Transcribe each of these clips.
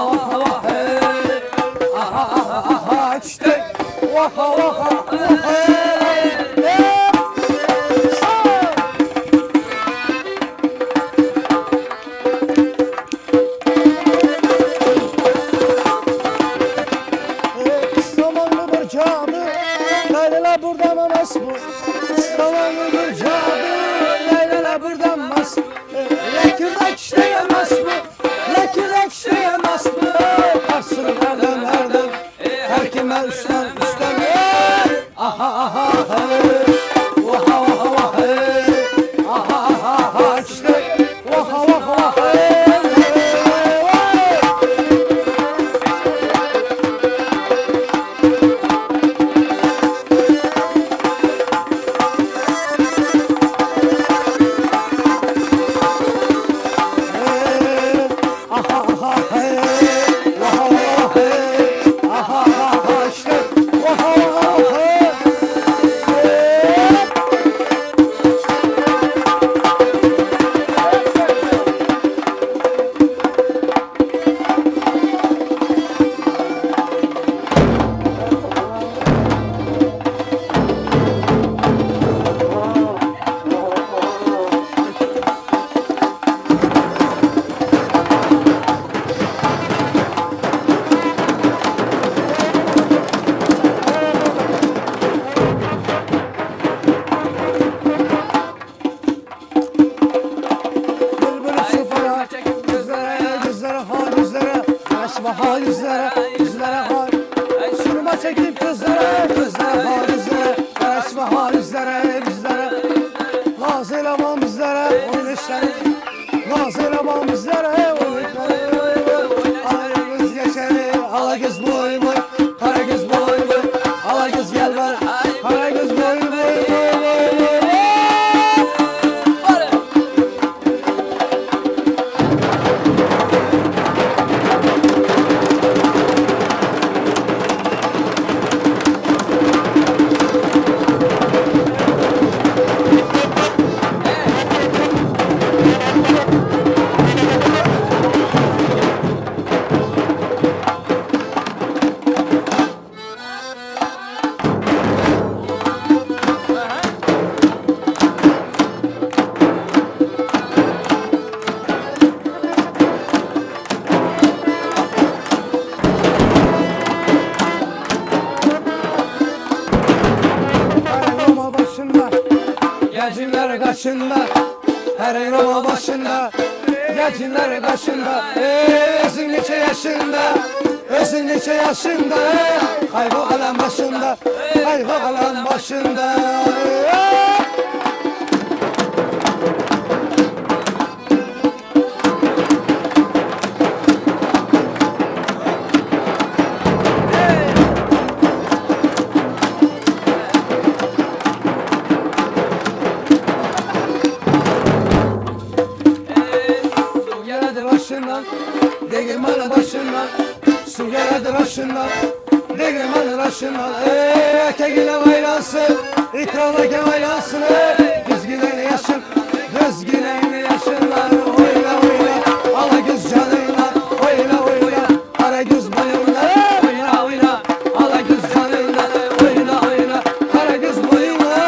vaha vaha aha aha aha işte vaha vaha vaha. Zamanlı bir cadı Leyla buradan anas bu. Zamanlı bir cadı Leyla buradan mas bu. Lekirdak işte yemez bu. Lekirdak işte yemez bu. Karsın nereden her kime üstten aha aha aha vaha vaha vaha aha aha aha işte vaha vaha vaha. Her Roma başında, gelcinler başında. Özün neçe yaşında, özün neçe yaşında. Kaybı alan başında, kaybı alan başında. Değirmanı başından, su geldi başından, değirmanı başından. Kegine baylansın, ikrana kemaylansın. Düzgüne yaşın, düzgüne yaşınlar. Oyna oyna, ala göz canıyla. Oyna oyna, ara göz boyunla. Oyna oyna, ala göz canıyla. Oyna oyna, ara göz boyunla.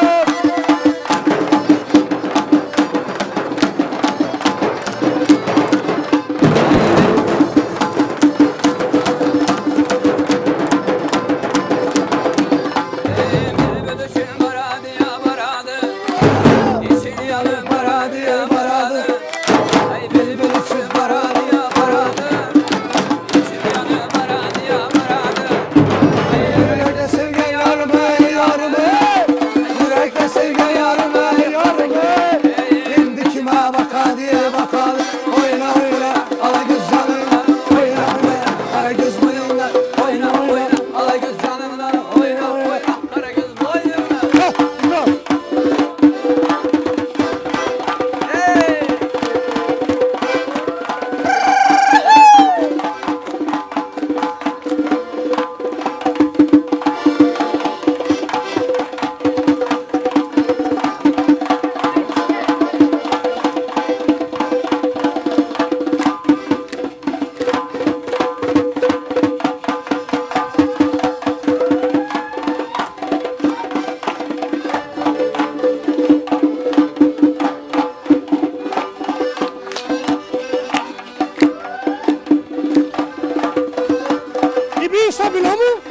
Yoksa bilo mu?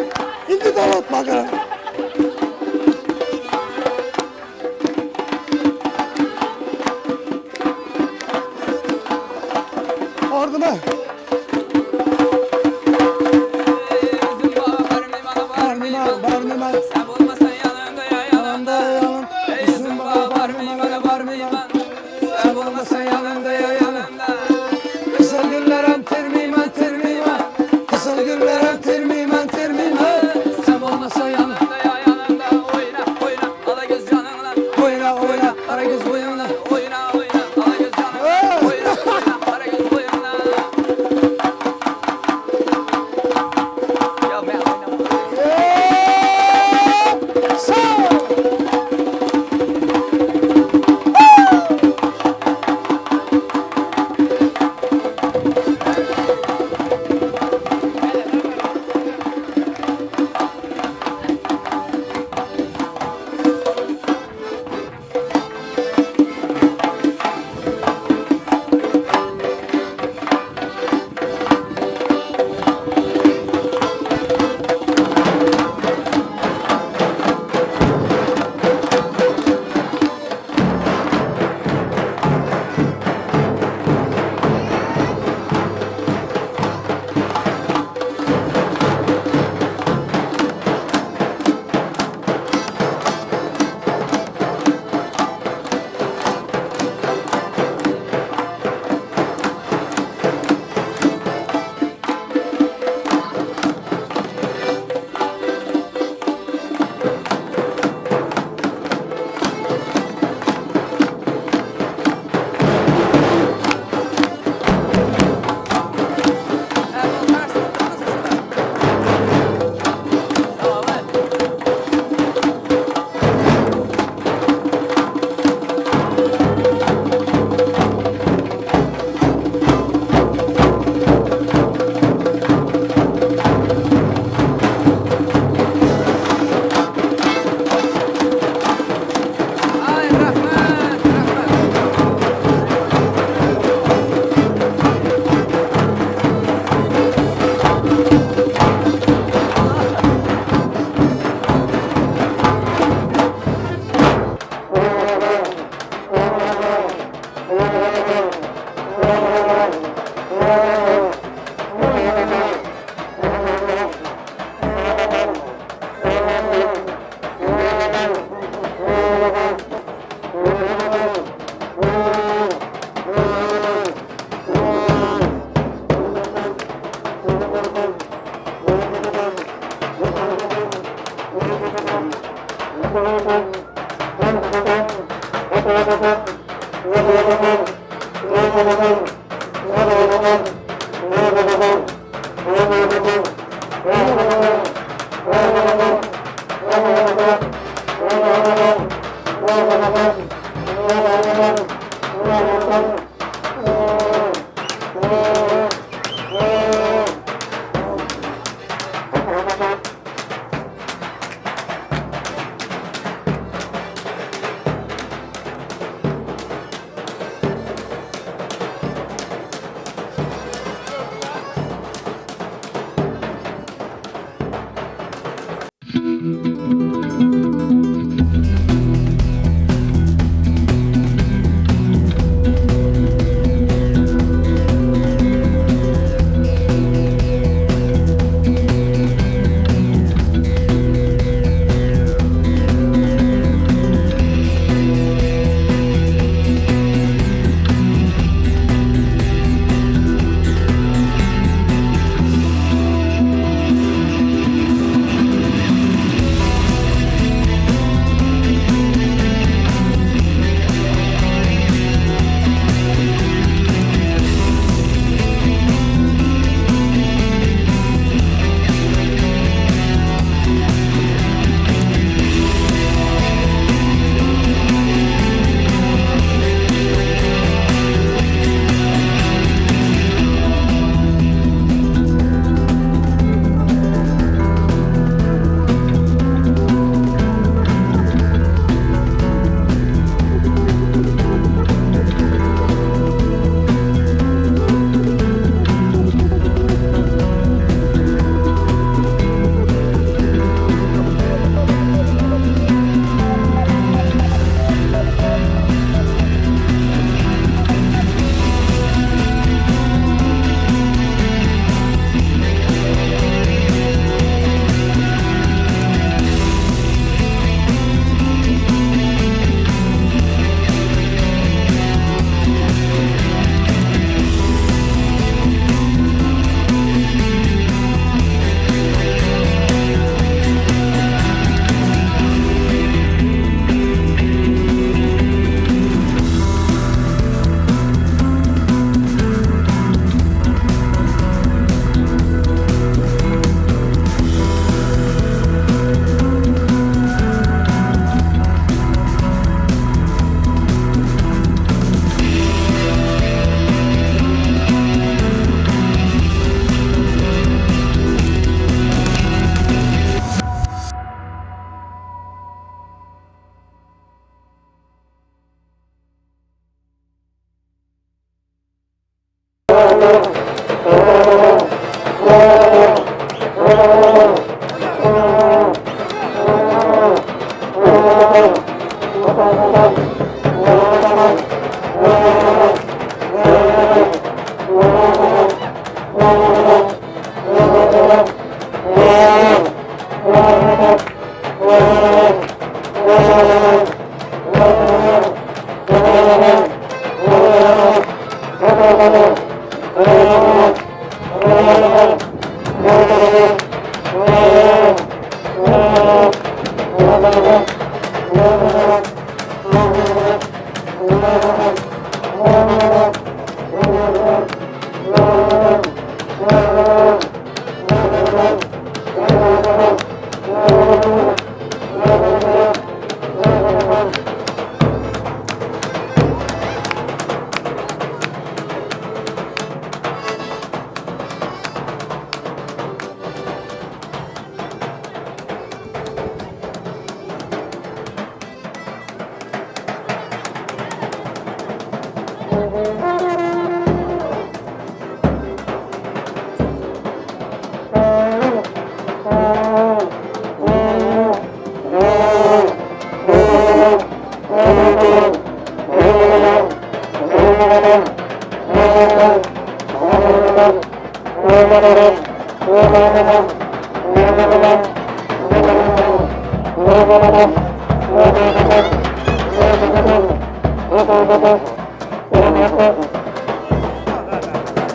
İndi dalat bakalım. Ardıma. Barmıman. Sen olmasan yanında ya yanında. Üzüm baba barmıman. Sen olmasan yanında ya yanında. Kızıl güller antermiman. Kızıl güller antermiman. Sen olmasa yanımda.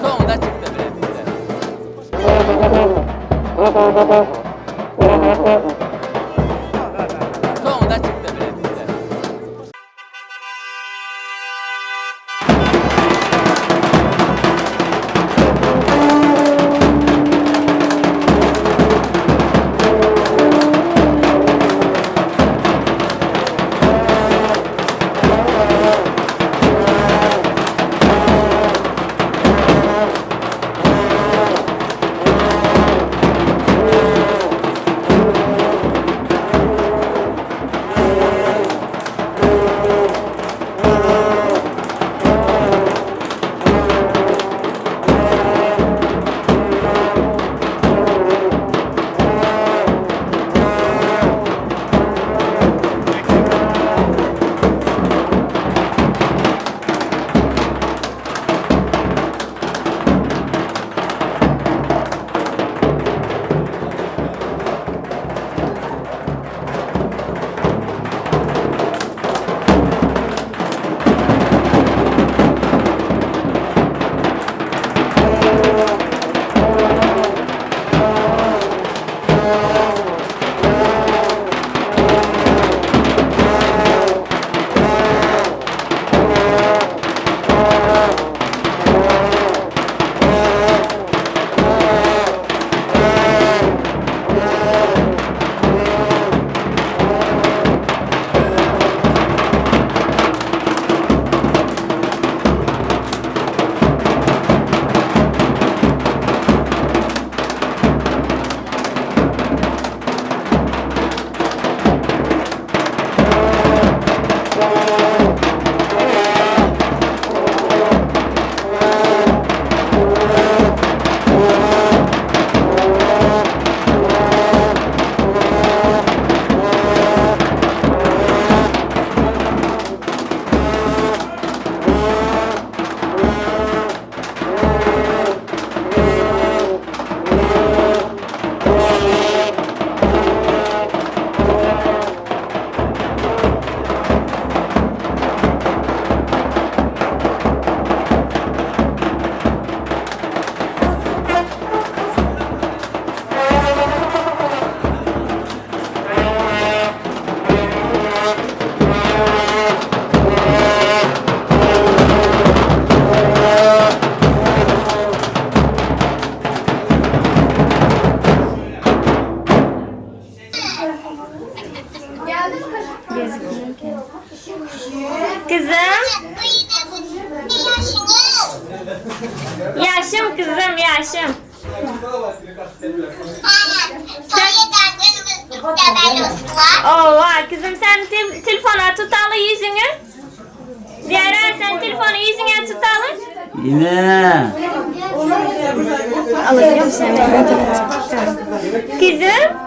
Sonunda çıktı bile bize. Sonunda çıktı bile bize. Kızım. Yaşım kızım yaşım. Oha kızım sen telefona tutalı yüzünü. Diğer sen telefonu yüzüne tutalı. Yine. Alabiliyor musun? Kızım.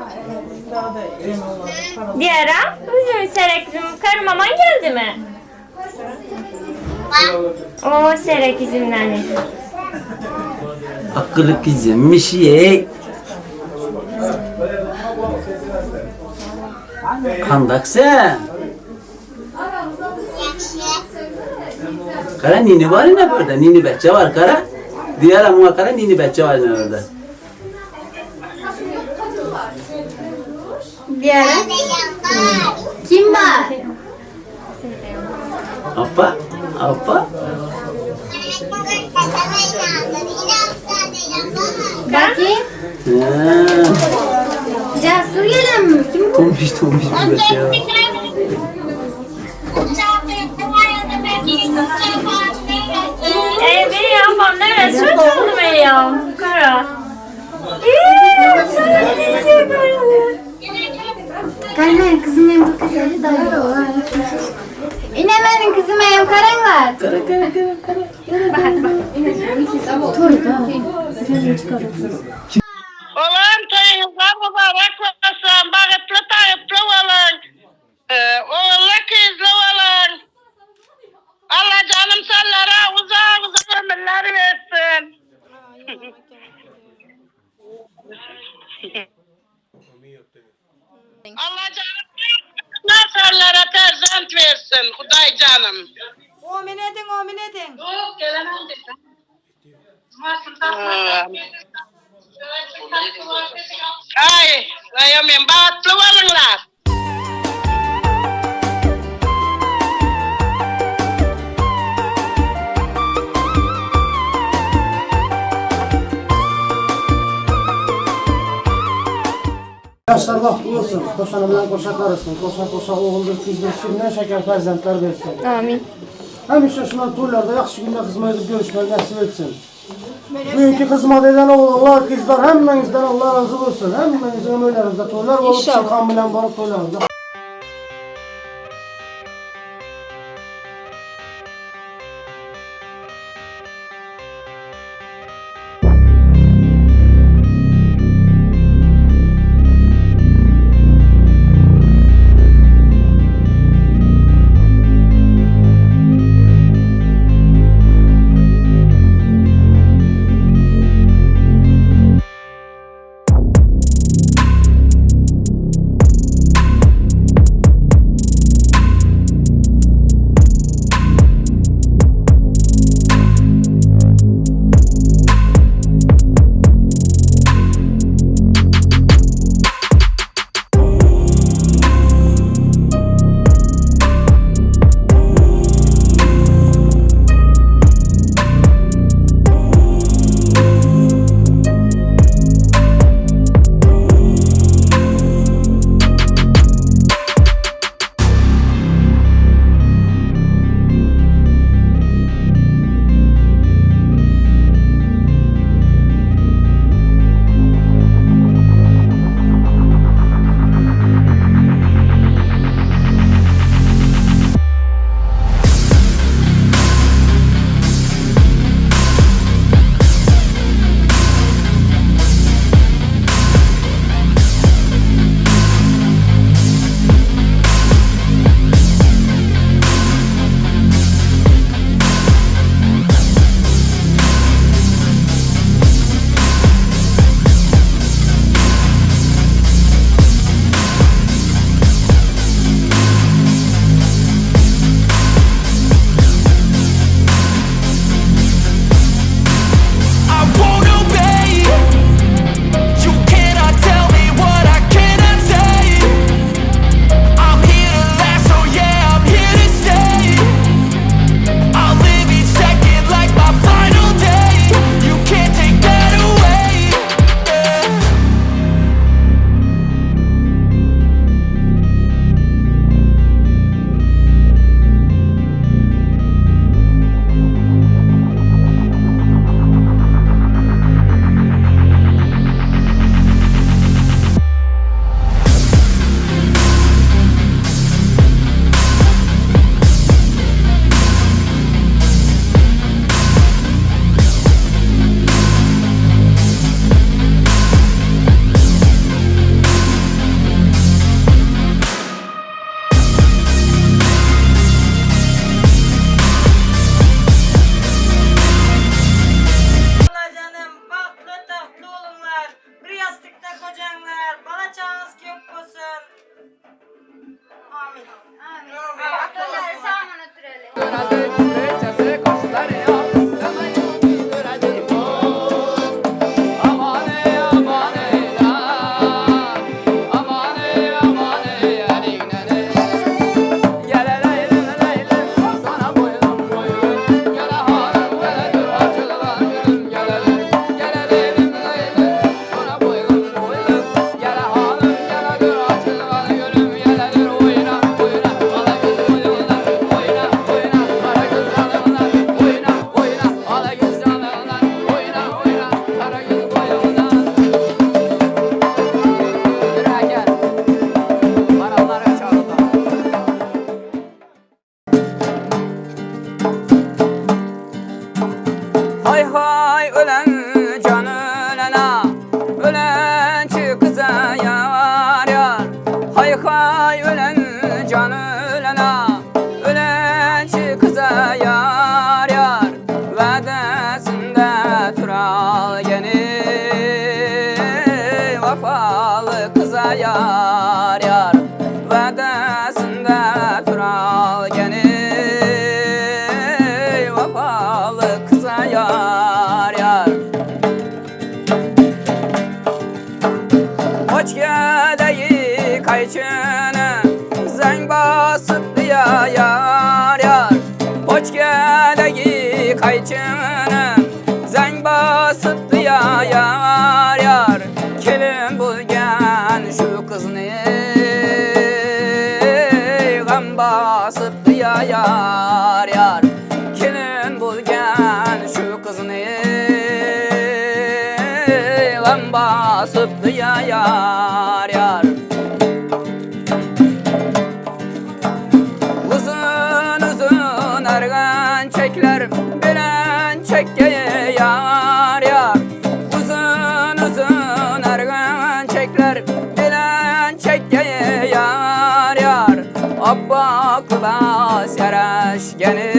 Diğer üzüm serek kızım. Karı maman geldi mi? O serek üzümden. Akıllı kızımmış ye. Kandak sen. Kara nini var ne burada? Nini bahçe var kara. Diğer ama kara nini bahçe var ne orada? Diğer. Kim var? Apa? Apa? Bakayım. Ha, Cesur gelen mi? Kim bu? tombiş bir ya. Beni yapmam nereye? Süt oldu beni ya. Kara. Sana diyecek böyle. Kaynayan kızım benim bu kızarı da var. İne benim kızım benim karın var. Kara. Dur da. Olan toyunuzlar mübarek olsun, bağıtlı tayıplı olun, oğullu kızlı olun. Allah canım sallara uzak ömürler versin. Allah canım nasarlara terzent versin, Huday canım. Amin edin. Yok, gelemem dedim. Ay, dayanmayın, bağıtlı olunlar. Yaşlar vaxtı olsun, koşanı bilen koşak arasın, koşa oğuldur, kızdır, şirindən şeker perzentler versin. Amin. Həmişə şundan toylarda yaxşı gündə xizmət edib görüşmək nəsib etsin. Bugünkü xizmət edən oğullar, qızlar, həmmənizdən Allah razı olsun. Həmmənizin ömürlərinizdə toylar olub, Şirhan bilən barıb toylarınızda. Vafalı kıza yar yar Vədəsində tural geni Vafalı kıza yar yar Hoç gələyi qayçını Zəng basıbdı ya yar yar Hoç gələyi qayçını Zəng basıbdı ya yar yar Kelin bulgan şu kızını Gam basıbdı ya yar yar Kelin bulgan şu kızını Gam basıbdı ya yar yar Uzun uzun argan çekler Bilen çekkeye yar yar Uzun uzun argan çekler Bilen çekkeye yar yar Abba kılas yaraş geni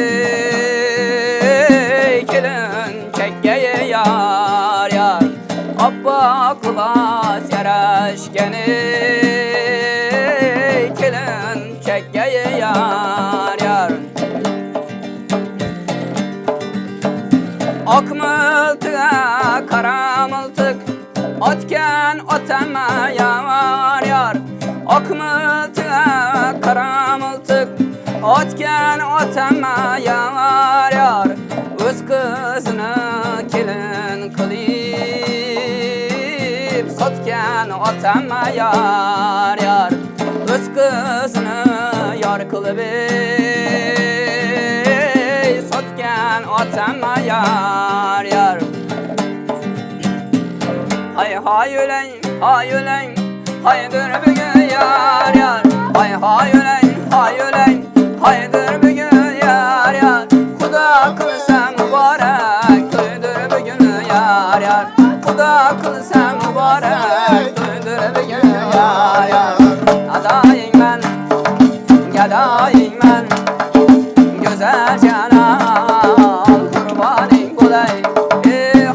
Kelin çekkeye yar yar Abba kılas yaraş geni Kelin çekkeye yar yar Akmıltığa karamıltık Otken otama yar yar Akmıltığa karamıltık Otken otama yar yar Öz kızını kelin kılıp Sotken otama yar yar Öz kızını yar kılıp Sotken otama yar yar Hay hay ölen, hay ölen Haydır bugün yar yar Hay hay ölen, hay ölen Haydır bugün yar yar Kuda kılsam mübarek Duydur bugün yar yar Kuda kılsam mübarek Duydur bugün yar yar Adayın ben, gadayın ben Güzel canan kurbanın kolay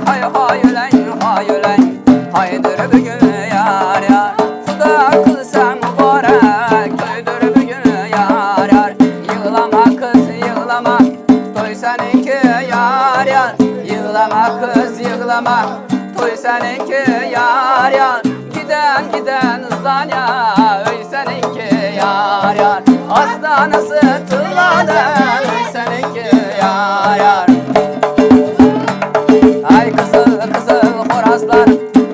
Hay hay ölen, hay ölen Haydır bugün yar yar Kuda kılsam mübarek Duydur bugün yar yar Yığlama kız yığlama Toy seninki yar yar Yığlama kız yığlama Toy seninki yar yar Giden giden ızlan ya Öy seninki yar yar Hastanası tırladı Öy seninki yar yar Ay kızıl kızıl horazlar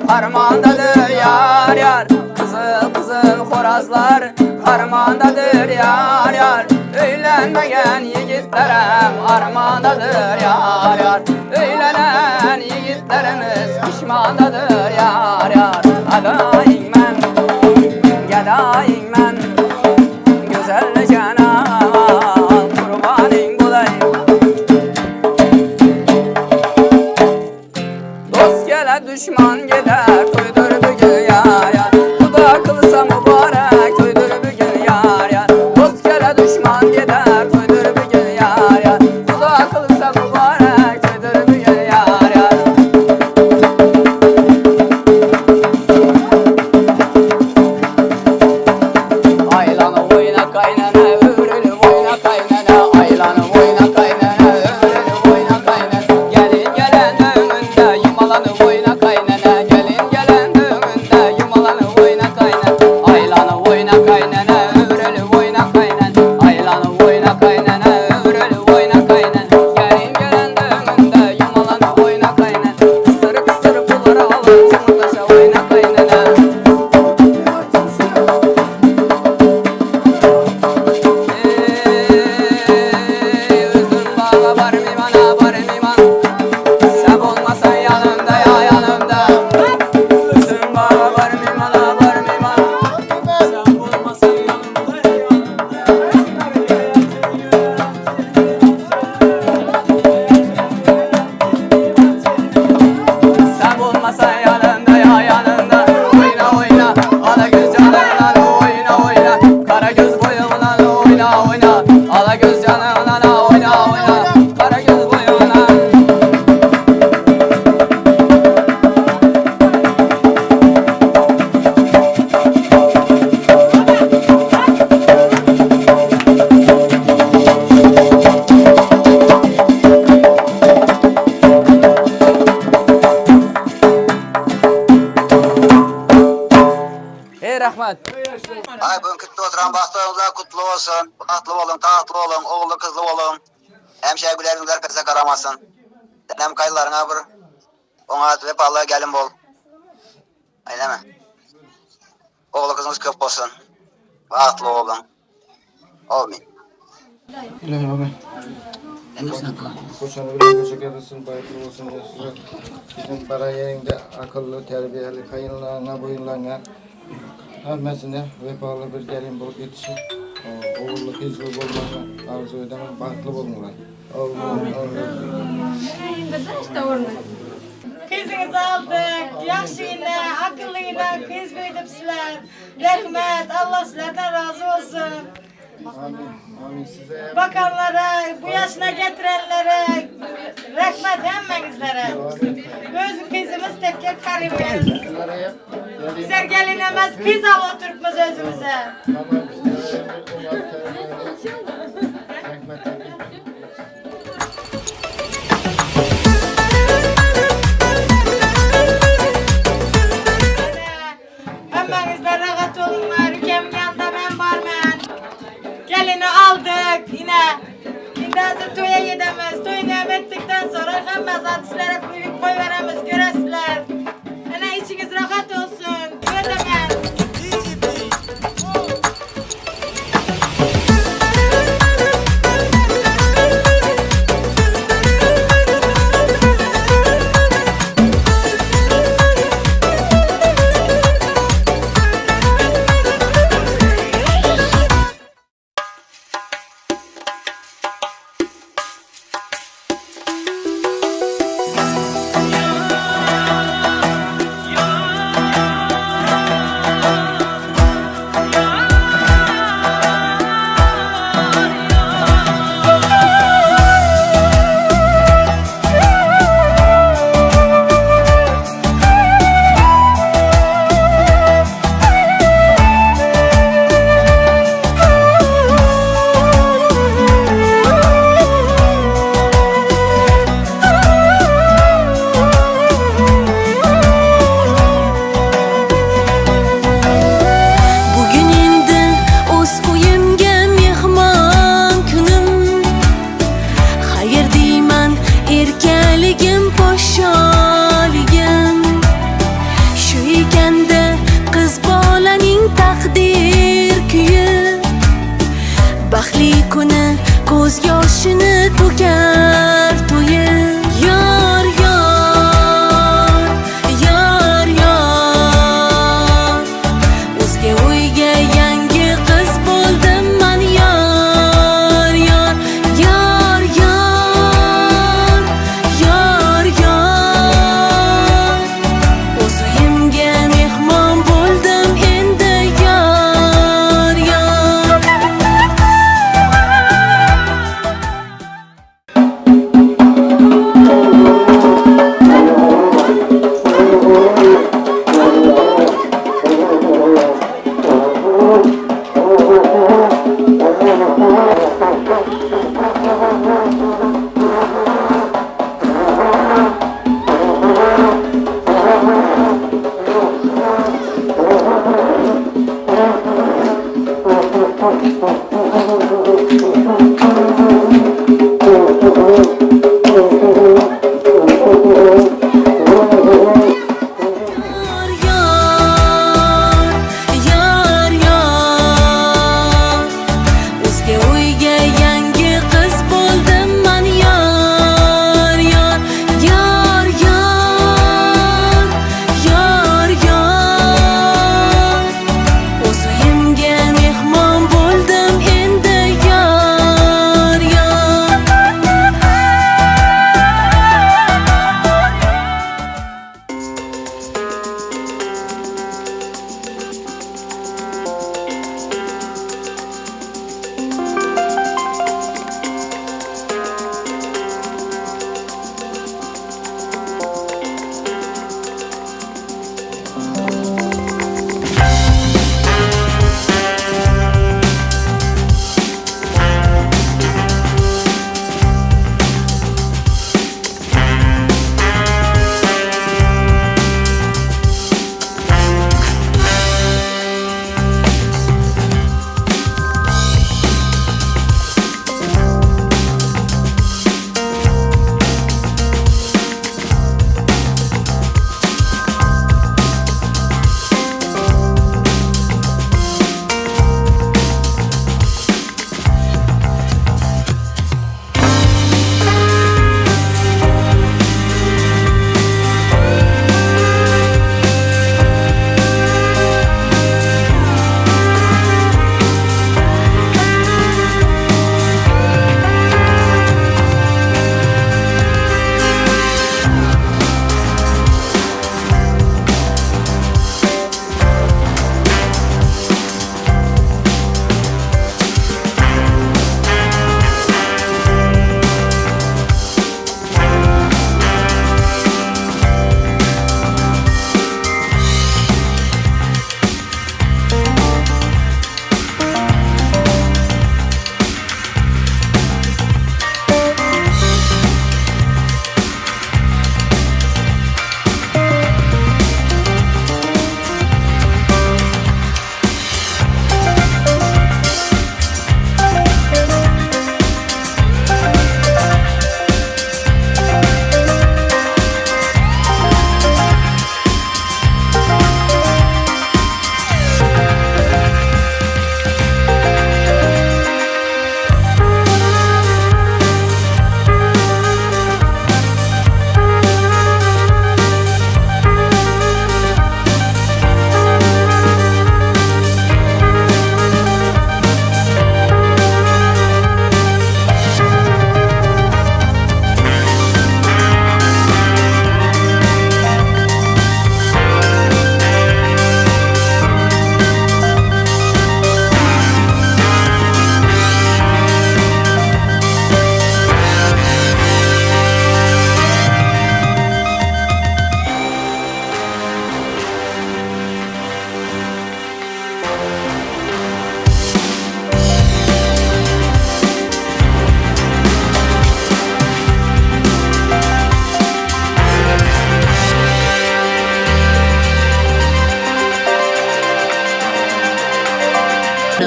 Harmandadır yar yar Kızıl kızıl horazlar Harmandadır yar yar Öylenmegen yiğitlerim Armandadır yar yar Öylenen yiğitlerimiz Pişmandadır yar yar Adayın ben Gadayın ben Güzel canan Kurbanın bulayım Dost gele düşman gider Toydur bugün yar yar Kuda kılsa mübarek Toydur bugün yar yar Dost gele düşman gider Toydur bugün yar yar Kuda kılsa mübarek Toydur bugün yar yar rahmat. Ay bugün kutlu oturan bahtlarınızlar kutlu olsun. Bahtlı olun, tahtlı olun, oğullu kızlı olun. Hemşe güleriniz pese karamasın. Denem kayılarına bir. Ona vefalı gelin bol. Öyle mi? Oğlu kızınız köp olsun. Bahtlı olun. Olmayın. Bilmiyorum abi. Koşanı bir teşekkür edersin, bayıklı olsun diyorsunuz. Bizim para yerinde akıllı, terbiyeli, kayınlarına, boyunlarına hürmetine vefalı bir gelin bulup yetişip oğullu, kızlı bulmalarına arzu edemem, bahtlı bulmalar. Kızınızı aldık. Yaxşıyla, akıllıyla kız büyüdüp sizler. Rahmet. Allah sizlerden razı olsun. Amin, amin size. Bakanlara, bu yaşına getirenlere rahmet hemmenizlere. Öz kızımız tekke karımız. Bizler gelinemez kız al oturtmaz özümüze. Tamam, rahmet. Hemmenizler rahat olunlar. Ülkemin yanında ben varmen. Gelini aldık yine. Şimdi hazır toya yedemez. Toyunu ettikten sonra hemmez hadisleri büyük koy veremez göresizler. Yine içiniz rahat olsun. Ödemez.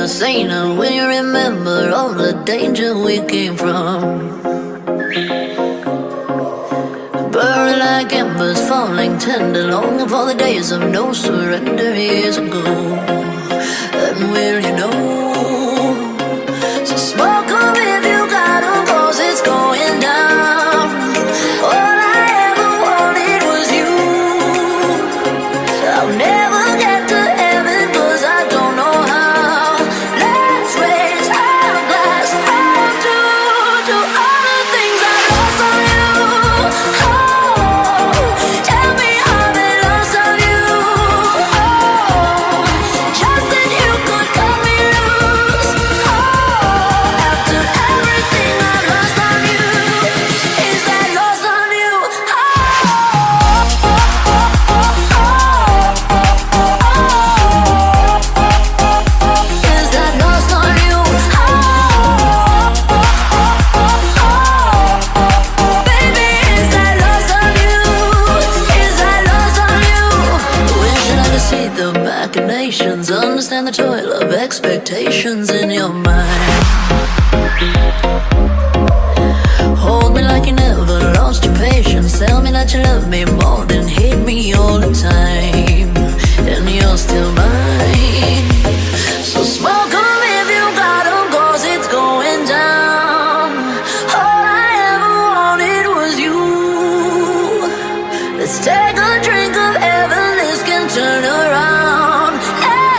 the same. And will you remember all the danger we came from? Burning like embers, falling tender, longing for the days of no surrender years ago. And will you know? So smoke 'em if you got 'em, 'cause it's going down. All I ever wanted was you. I'll never get to heaven 'cause I don't know how. Let's raise our glass out to all the things I lost on you. Oh, tell me how they lost on you. Oh, just that you could cut me loose. Oh, after everything I lost on you, is that lost on you? Is that lost on you? Baby, is that lost on you? Is that lost on you? Wishing I could see the machinations, understand the toil of expectations in your mind. Hold me like you never lost your patience. Tell me that you love me more than hate me all the time. And you're still mine. So smoke 'em if you got 'em, 'cause it's going down. All I ever wanted was you. Let's take a drink of heaven, this can turn around.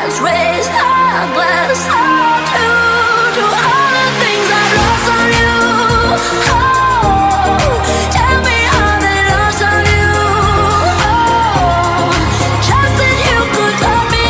Let's raise our glass out to all the things I've lost on you. Oh, tell me how they lost on you. Oh, just that you could cut me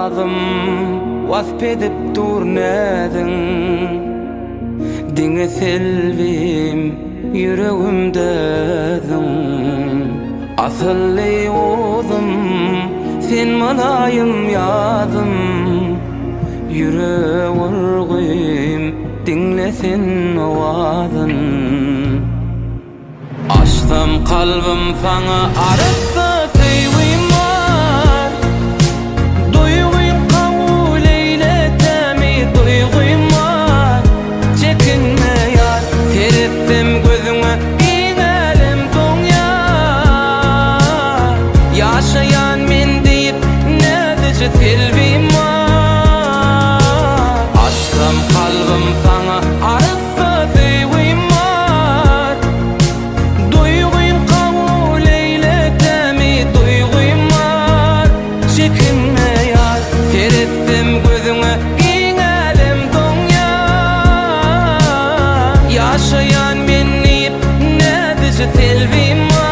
ýazym waspedip durnadın Diňe selvim yüregimdädin Asylly ozum sen malayım ýazym Yüregim dinlesen owazyn Açtım kalbim sana arıqsa sevim var Duygum kabul eyletemi duygum var Çekinme yar serettim gözüme inelim doňar Yaşayan men deyip nädece selvim var Açtım kalbim sana arıqsa sevim var Duygum kabul eyletemi duygum var Çekinme yar serettim gözüme inelim doňar Yaşayan men deyip nädece selvim var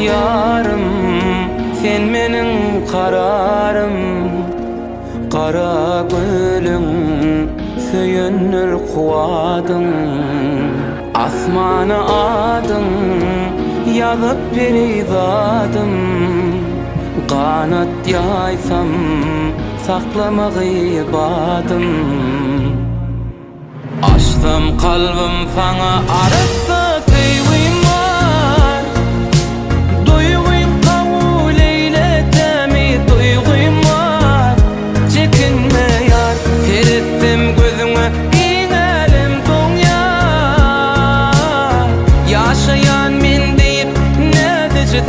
Yarım sen menin kararım Kara gülüm söyünür kuadın Asmana adın yazıp bir izadım Kanat yaysam saklamak ibadım Açtım kalbim sana arıqsa sevim var Duygum kabul eyletemi duygum var Çekinme yar serettim gözüme inelim doňar Yaşayan men deyip nädece